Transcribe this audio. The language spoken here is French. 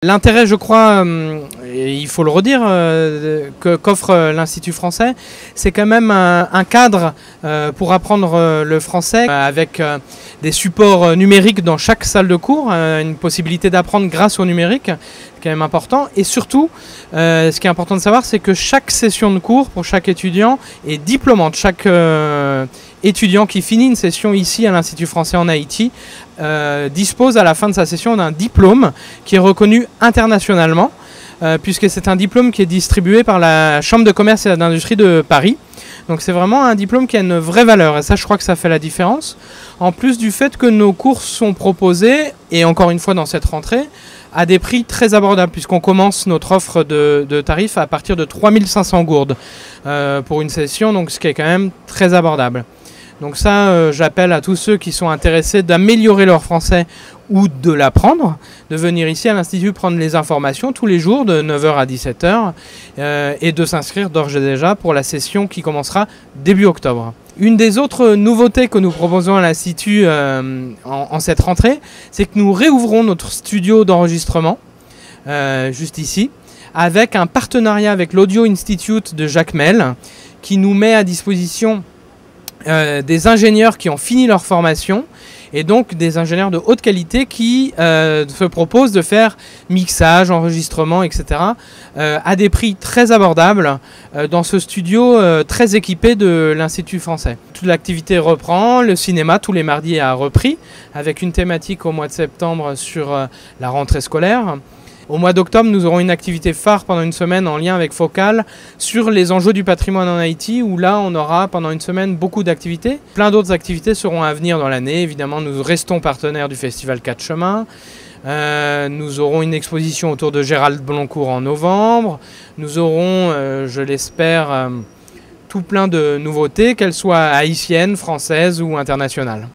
L'intérêt, je crois, et il faut le redire, qu'offre l'Institut français, c'est quand même un cadre pour apprendre le français avec des supports numériques dans chaque salle de cours, une possibilité d'apprendre grâce au numérique, quand même important. Et surtout, ce qui est important de savoir, c'est que chaque session de cours pour chaque étudiant est diplômante. Chaque étudiant qui finit une session ici à l'Institut français en Haïti dispose à la fin de sa session d'un diplôme qui est reconnu internationalement, puisque c'est un diplôme qui est distribué par la Chambre de commerce et d'industrie de Paris. Donc c'est vraiment un diplôme qui a une vraie valeur, et ça je crois que ça fait la différence. En plus du fait que nos cours sont proposés, et encore une fois dans cette rentrée, à des prix très abordables, puisqu'on commence notre offre de tarifs à partir de 3500 gourdes pour une session, donc ce qui est quand même très abordable. Donc ça, j'appelle à tous ceux qui sont intéressés d'améliorer leur français ou de l'apprendre, de venir ici à l'Institut prendre les informations tous les jours de 9 h à 17 h et de s'inscrire d'ores et déjà pour la session qui commencera début octobre. Une des autres nouveautés que nous proposons à l'Institut en cette rentrée, c'est que nous réouvrons notre studio d'enregistrement, juste ici, avec un partenariat avec l'Audio Institute de Jacmel, qui nous met à disposition des ingénieurs qui ont fini leur formation et donc des ingénieurs de haute qualité qui se proposent de faire mixage, enregistrement, etc. À des prix très abordables dans ce studio très équipé de l'Institut français. Toute l'activité reprend, le cinéma tous les mardis a repris avec une thématique au mois de septembre sur la rentrée scolaire. Au mois d'octobre, nous aurons une activité phare pendant une semaine en lien avec Focal sur les enjeux du patrimoine en Haïti, où là, on aura pendant une semaine beaucoup d'activités. Plein d'autres activités seront à venir dans l'année. Évidemment, nous restons partenaires du Festival 4 Chemins. Nous aurons une exposition autour de Gérald Bloncourt en novembre. Nous aurons, je l'espère, tout plein de nouveautés, qu'elles soient haïtiennes, françaises ou internationales.